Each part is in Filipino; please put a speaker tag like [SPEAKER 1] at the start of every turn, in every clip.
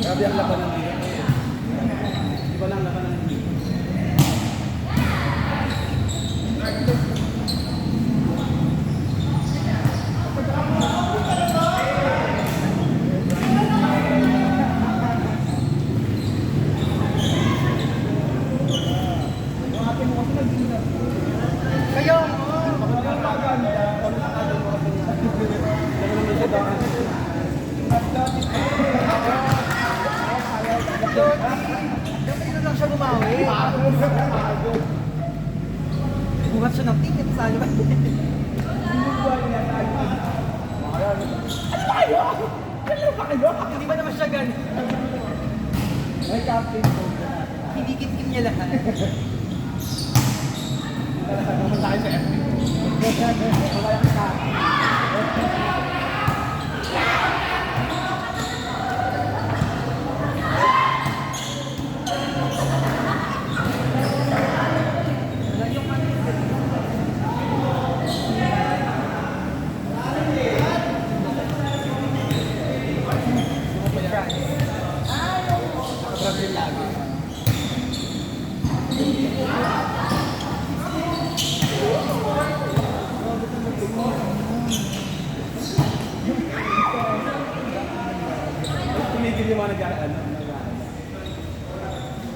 [SPEAKER 1] Grabe ang labanan dito. Iba lang labanan dito.
[SPEAKER 2] Buhat siya ng ticket sa ano ba? Ano ba kayo? Ano ba kayo? Hindi ba naman siya ganun?
[SPEAKER 1] May captain po.
[SPEAKER 2] Kinikit-kit niya lahat.
[SPEAKER 1] Naman tayo sa FB. Wala yung captain. Tumigil yung mga nag-aaral.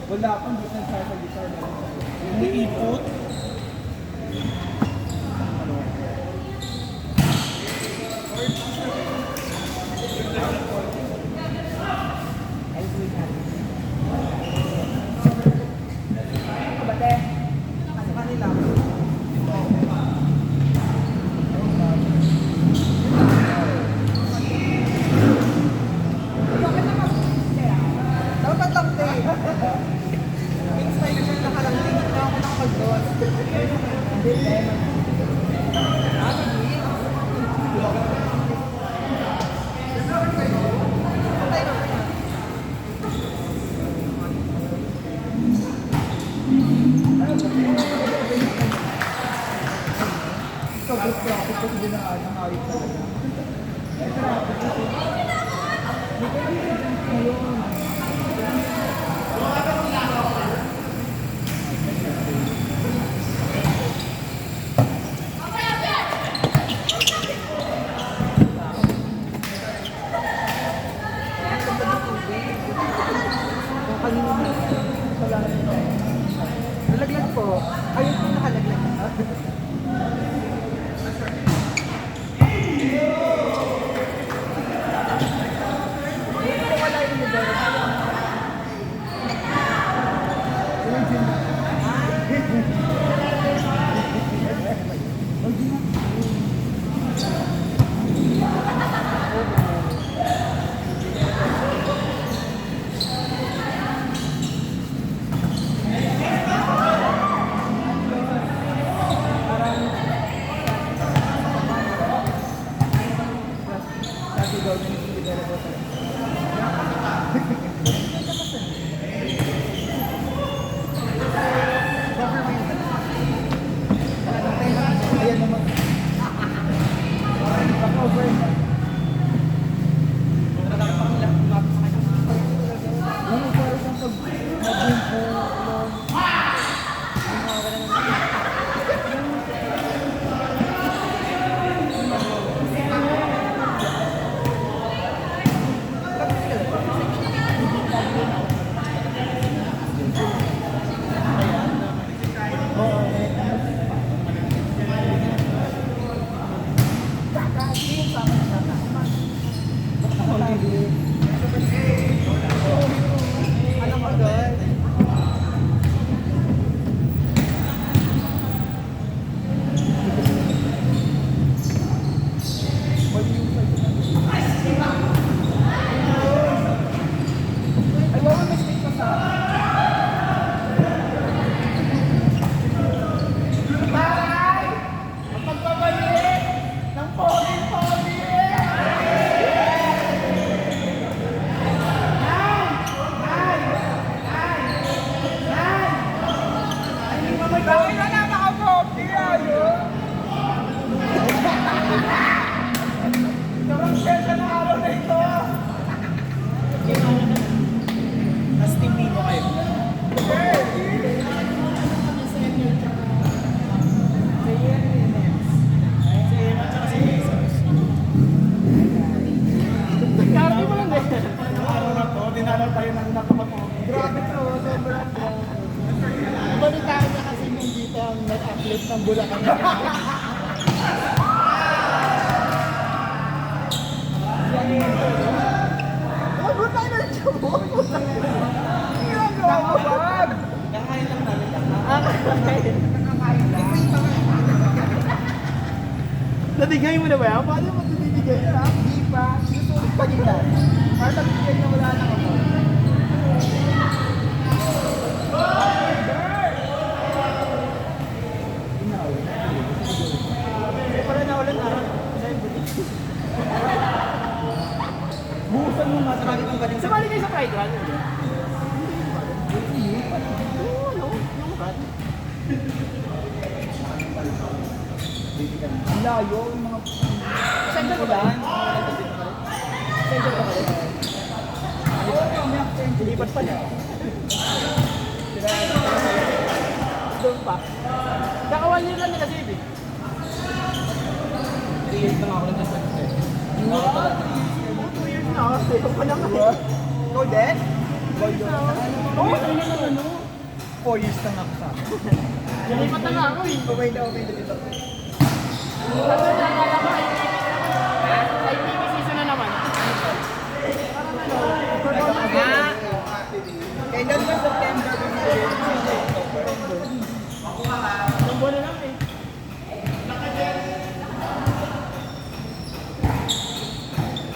[SPEAKER 1] Wala akong business sa guitar. Hindi ipot.
[SPEAKER 2] Nalaglag po. Ayun po nakalaglag. Wala yung lugar. Ikaw ang
[SPEAKER 1] Nabigay mo na ba yan? Paano mo nabibigay na?
[SPEAKER 2] Hindi pa. Sinusulit pa nila. Para tagbigay na wala na ako. Para na ulan na. Buhusan mo mas marami kong galing.
[SPEAKER 1] Sumali kayo sa Pride Run? Oo, ano? Yung cut.
[SPEAKER 2] Ang layo, yung mga...
[SPEAKER 1] Center ko ba? Center ko ba?
[SPEAKER 2] Oo, may accent.
[SPEAKER 1] Lipat pa niya. Doon pa. Kaka 1 year lang na kasi eh.
[SPEAKER 2] 3 years lang ako lang sa accent.
[SPEAKER 1] Oo, 2 years na ako. Sa'yo pa lang kasi.
[SPEAKER 2] Ikaw din?
[SPEAKER 1] Oo, ano na ano?
[SPEAKER 2] 4 years lang ako sa akin.
[SPEAKER 1] Lipat na nga ako eh.
[SPEAKER 2] Okay na dito.
[SPEAKER 1] Sabi na, akala ko IPP season na naman.
[SPEAKER 2] Kailan ba September?
[SPEAKER 1] Ilang buwan na lang eh.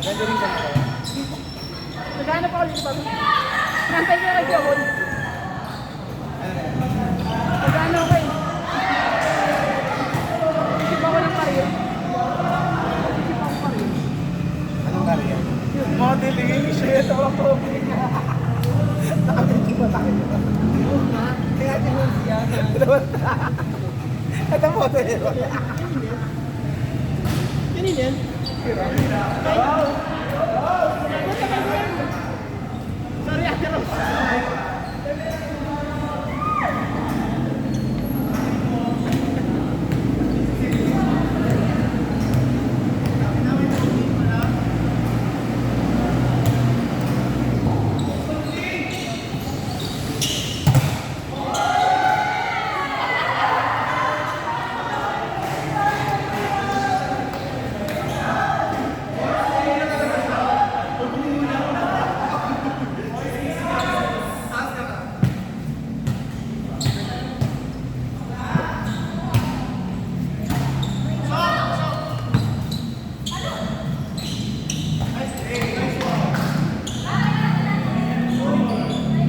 [SPEAKER 2] Ganda rin ka na.
[SPEAKER 1] Naghahanap ako dito pa. Nantay ko na nag-jabon. Naghahanap ako eh. Isip ako ng career. Isip ako career.
[SPEAKER 2] Anong career?
[SPEAKER 1] Modeling, shit, ako po.
[SPEAKER 2] Nakabiti ba tayo? Kaya tinun siya. Ito mo ito yun.
[SPEAKER 1] Yan yan. Sorry, Ate Rose.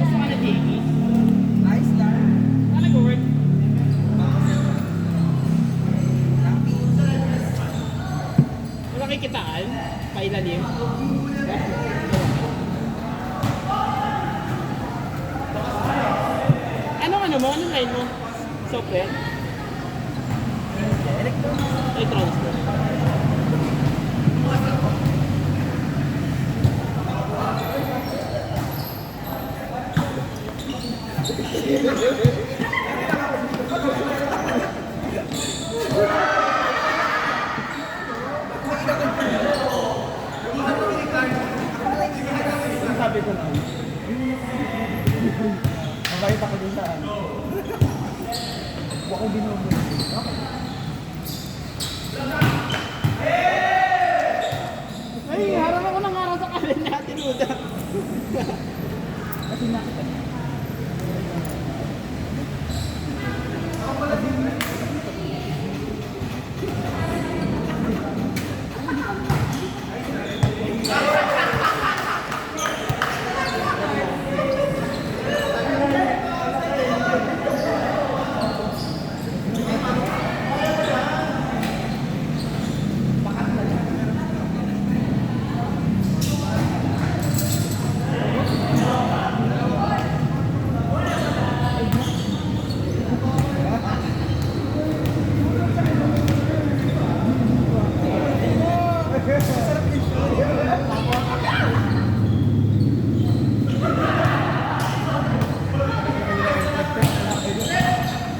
[SPEAKER 1] Gusto ka na, Jamie?
[SPEAKER 2] Nice lang.
[SPEAKER 1] Saan nag-work? Wala kikitaan? Pailalim? Anong mo? Anong line mo? Software? Electronics mo?
[SPEAKER 2] Sabi ko na. Nakita ko din saan. Huwag ko binubo.
[SPEAKER 1] Ay, harap ako ng araw sa kanan natin, Uda.
[SPEAKER 2] Kasi nakita niya.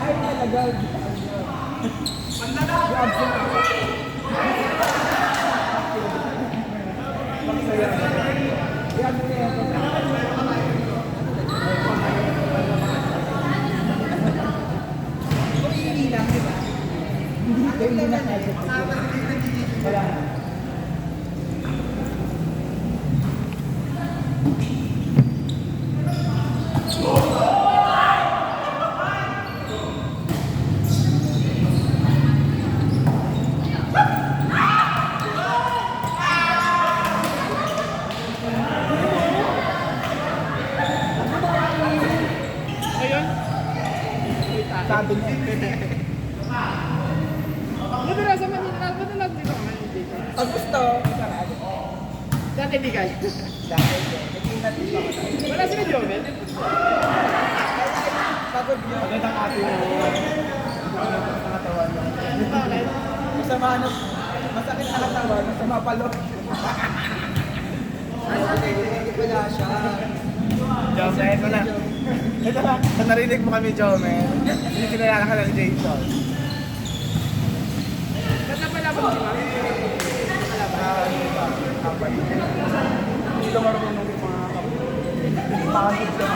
[SPEAKER 2] Ay, talaga. Hindi na kaya. Wala na. plato niya.
[SPEAKER 1] Buti nasa Manila, buti lang dito ka dito.
[SPEAKER 2] Pag gusto, sarado.
[SPEAKER 1] Dati di kayo.
[SPEAKER 2] Dahil hindi natin pa ko.
[SPEAKER 1] Wala sila Jomel.
[SPEAKER 2] Pagod yun. Magandang ate mo. Ang katawan mo.
[SPEAKER 1] Bakit?
[SPEAKER 2] Masama ano, masakit sa katawan, masama palot. Hindi pala siya.
[SPEAKER 3] Jome, ito na. Ito na. Sa narinig mo kami, Jome. Hindi kinayala ka ng Jason.
[SPEAKER 1] Ba't napalabas di ba?
[SPEAKER 2] Hindi ka marunong ng mga kapatid. Makakit ka.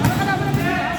[SPEAKER 1] Parang kalaban na sila.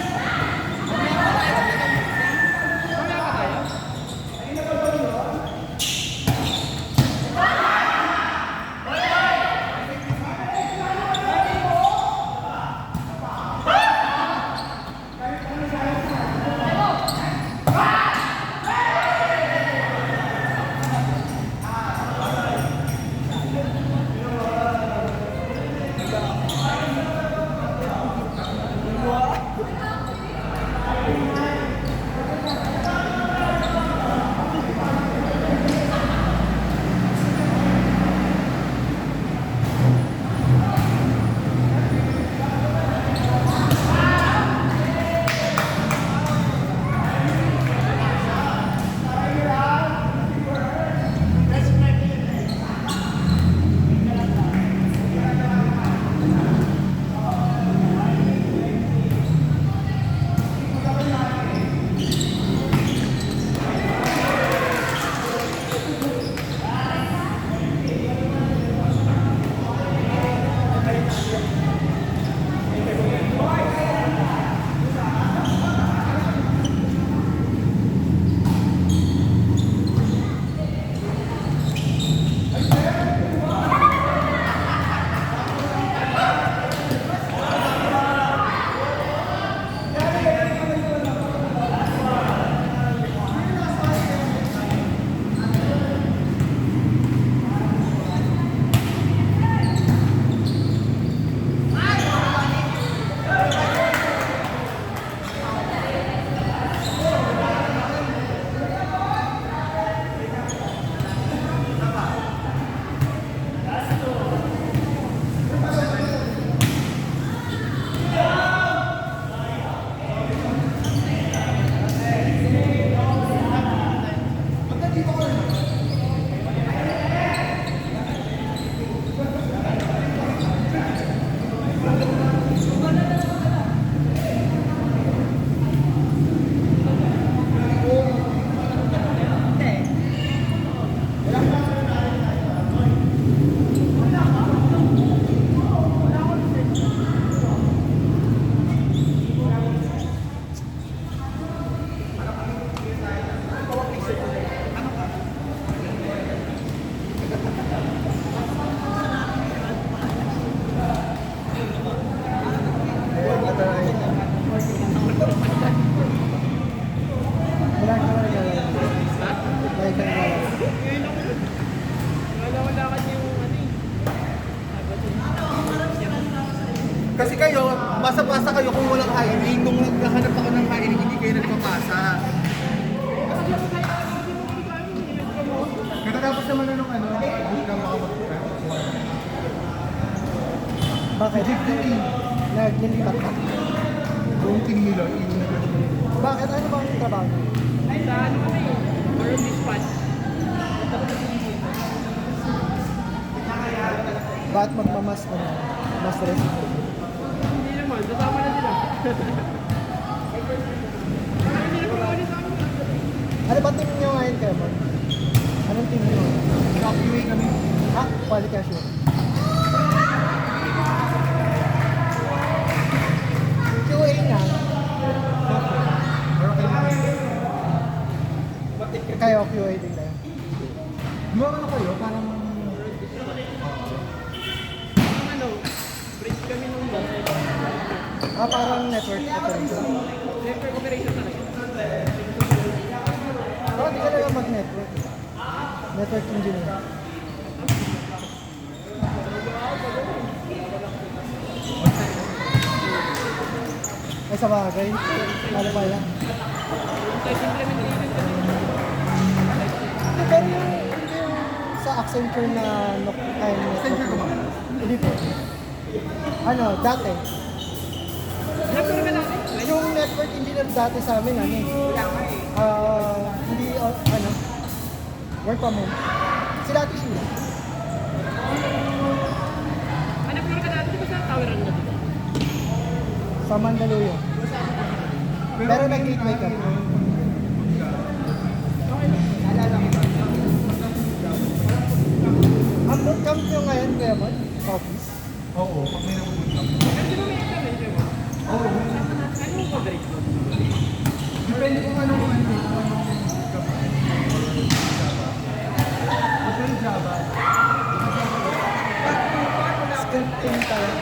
[SPEAKER 1] Mamaya ba tayo?
[SPEAKER 3] Kasi kayo, basa-basa kayo kung walang hiring. Nung naghahanap ako ng hiring, hindi kayo nagpapasa. Katapos naman na nung ano, hindi ka makapagpapasa.
[SPEAKER 2] Bakit? Naglilipat ka.
[SPEAKER 3] Yung team nila,
[SPEAKER 2] Bakit? Ano bang trabaho?
[SPEAKER 1] Ay, sa ano kami? Room dispatch.
[SPEAKER 2] Bakit magmamas ka na? Mas stress?
[SPEAKER 1] Hindi naman, kasama na sila. Hindi na kumuli sa amin.
[SPEAKER 2] Ano ba team nyo ngayon kayo, Mark? Anong team nyo?
[SPEAKER 3] QA kami.
[SPEAKER 2] Ah, quality assurance. QA nga.
[SPEAKER 3] Pero kailangan.
[SPEAKER 2] Kayo, QA din kayo.
[SPEAKER 3] Mga
[SPEAKER 2] Parang network operation.
[SPEAKER 1] Network operation talaga.
[SPEAKER 2] Hindi ka lang mag-network. Network engineer. Ay, sa bagay. Ano pala?
[SPEAKER 1] Type implementation kasi.
[SPEAKER 2] Pero yung sa Accenture na
[SPEAKER 3] Accenture ko ba?
[SPEAKER 2] Hindi po. Ano, dati.
[SPEAKER 1] Network ka natin.
[SPEAKER 2] Yung network engineer dati sa amin, ano hindi, work from home. Sila ate siya.
[SPEAKER 1] Network ka natin. Di ba sa tower ano dito?
[SPEAKER 2] Sa Mandaluyong. Pero nag-gateway kami. Ang bootcamp nyo ngayon, Kuya Mon? Sa office?
[SPEAKER 3] Oo, pag may napupunta.
[SPEAKER 1] Pero di ba may internet mo?
[SPEAKER 3] Oo.
[SPEAKER 1] Ano yung coverage mo?
[SPEAKER 3] Depende kung ano kung ano. Kasi Java.
[SPEAKER 2] Scripting tayo.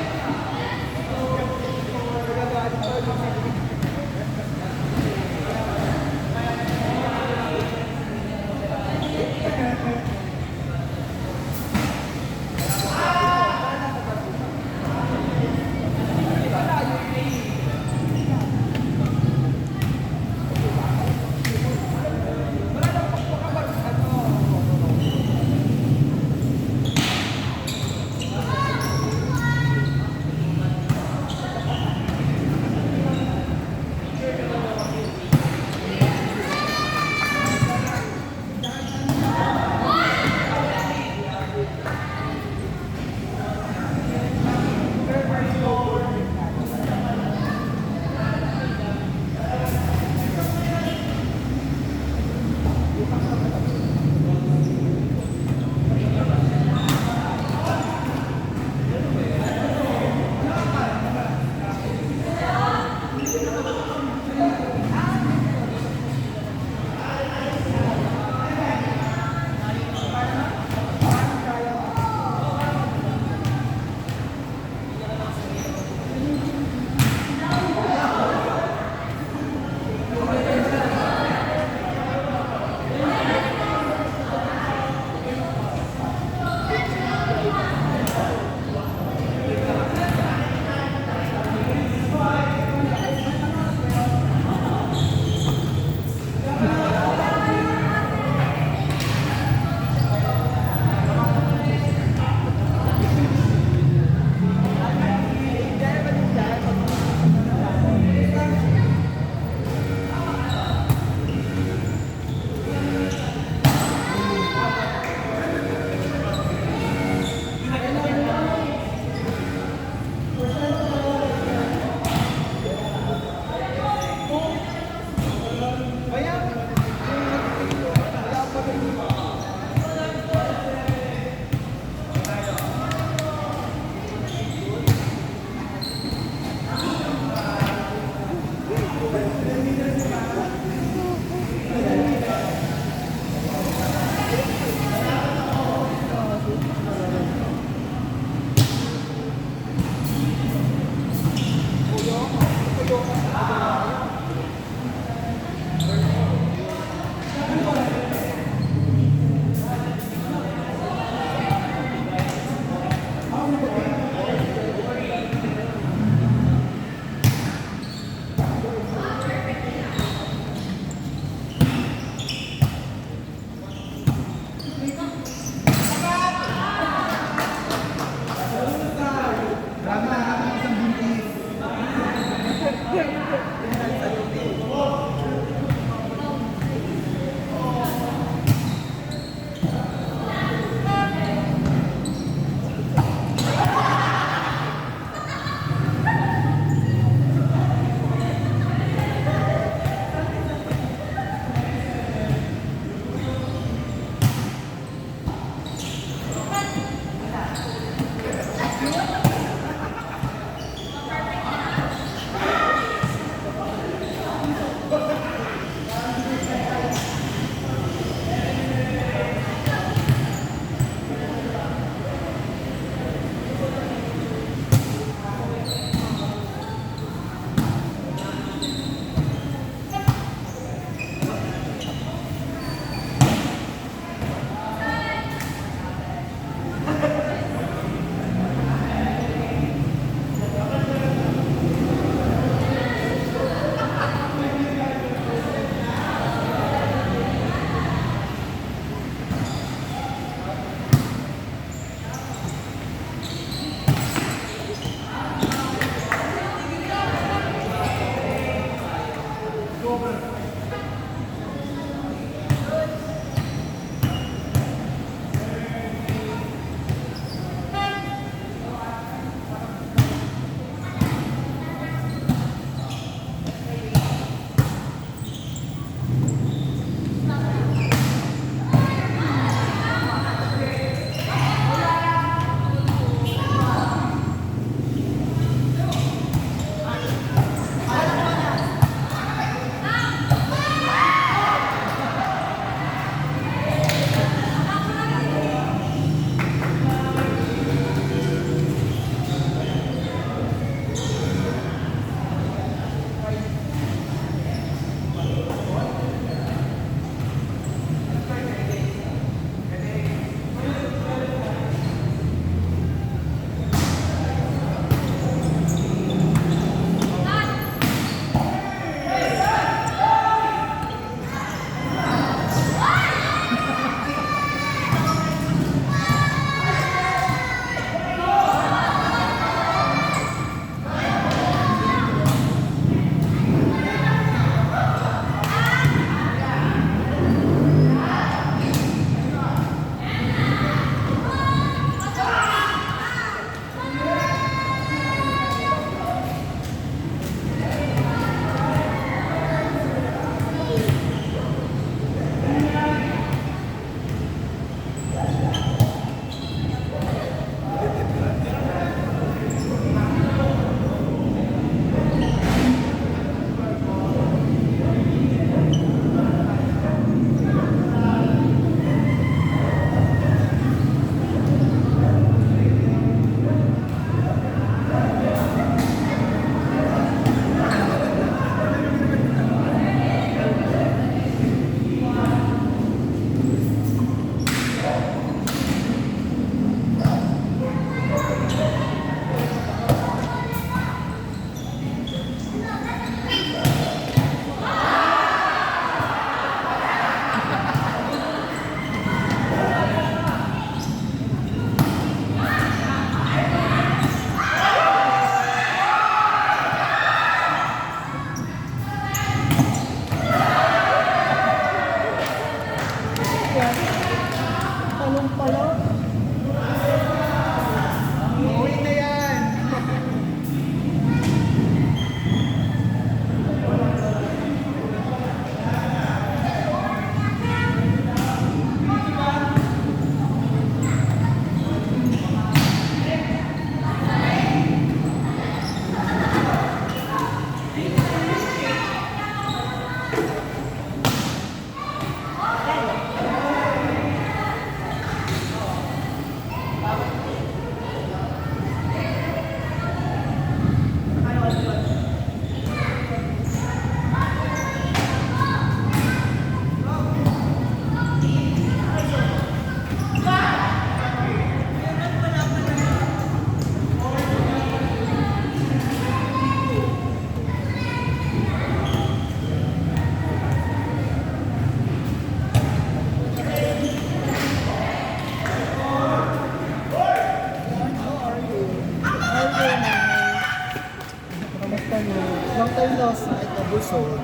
[SPEAKER 2] ano, long time no see, ito, busog.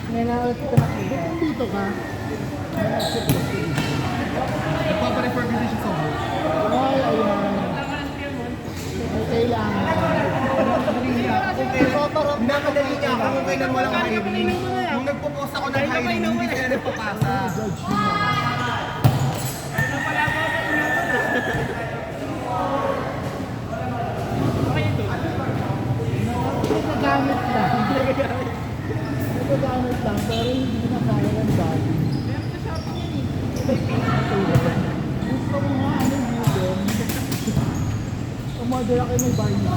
[SPEAKER 2] Ngayon na ulit ito nakita. Dito ka.
[SPEAKER 3] Nagpaparefer siya sa book.
[SPEAKER 2] Ay, ayan. Ay, kailangan.
[SPEAKER 3] Namadali niya ako kung kailan walang hiring. Nung nagpo-post ako ng hiring, hindi sila nagpapasa.
[SPEAKER 2] Judge mo na. Nagagamit lang. Nagagamit lang, pero hindi na kaya ng body. Gusto mo nga, ano yun? Umorder ako may barney.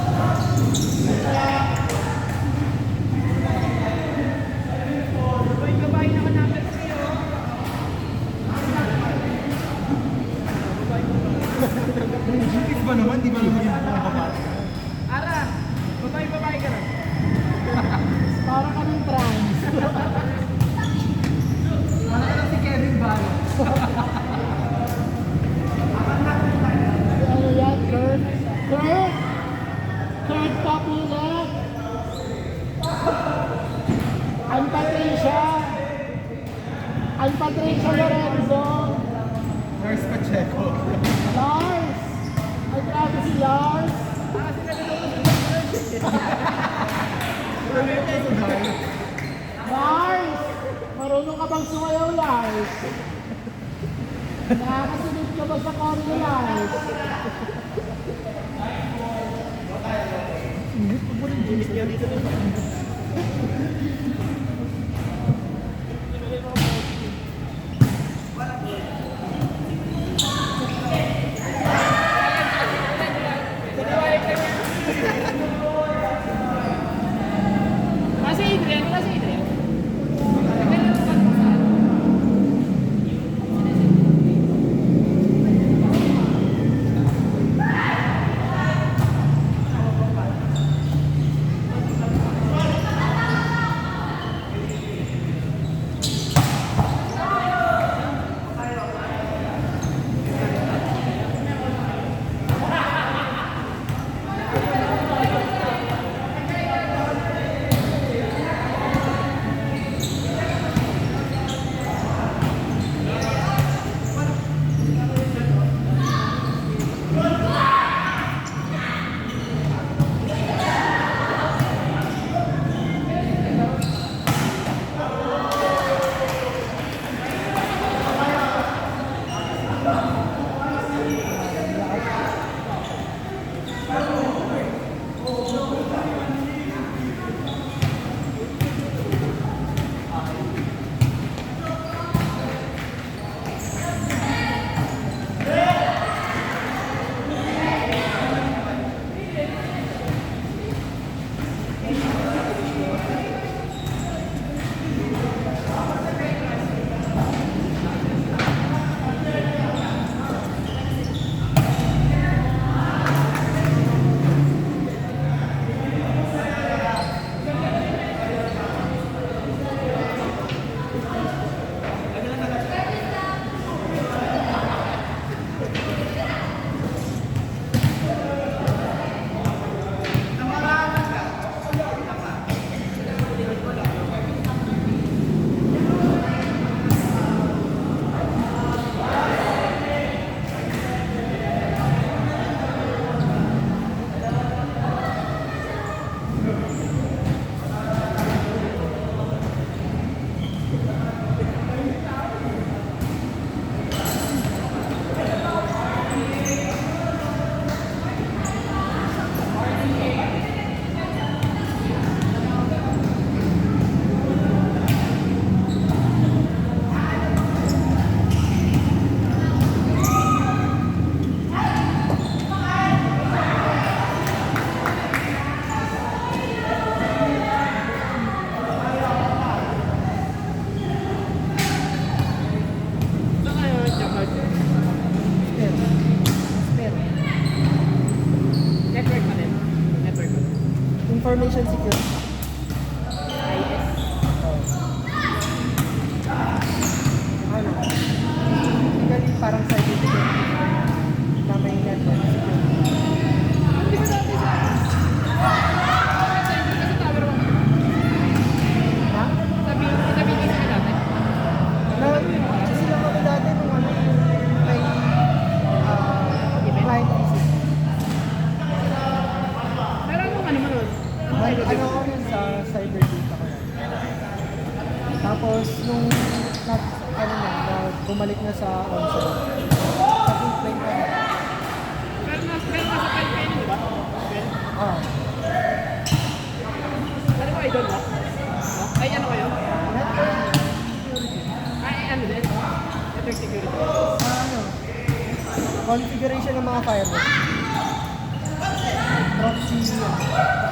[SPEAKER 3] GTS ba naman? Di ba naman yung babae?
[SPEAKER 1] Ara, babae ka na.
[SPEAKER 2] Para ka ng trans.
[SPEAKER 3] Wala ka lang si Kevin Balo.
[SPEAKER 2] Ano yan, Kurt? Kurt! Kurt Capulet! I'm Patricia! I'm Patricia Lorenzo!
[SPEAKER 3] Nurse Pacheco.
[SPEAKER 2] Lars! Ay, grabe si Lars! Lars! Marunong ka bang sumayaw, Lars? Nakakasunod ka ba sa choreo, Lars? Hindi, pag mo rin jeans niya dito na.
[SPEAKER 1] Kasi Adrian.
[SPEAKER 2] Information security. Ano? Galing parang certificate na may network security.
[SPEAKER 1] Hindi ba dati sa
[SPEAKER 2] Ano ko yun sa cyber data ko yan. Tapos nung bumalik na sa onsite. Sa complaint ko.
[SPEAKER 1] Pero nasa 12 kayo, di ba? 12?
[SPEAKER 2] Ah.
[SPEAKER 1] Ano ba, idol mo? Ay, ano kayo?
[SPEAKER 2] Network security.
[SPEAKER 1] Ay, ano din? Network security.
[SPEAKER 2] Sa configuration ng mga firewall. Proxy.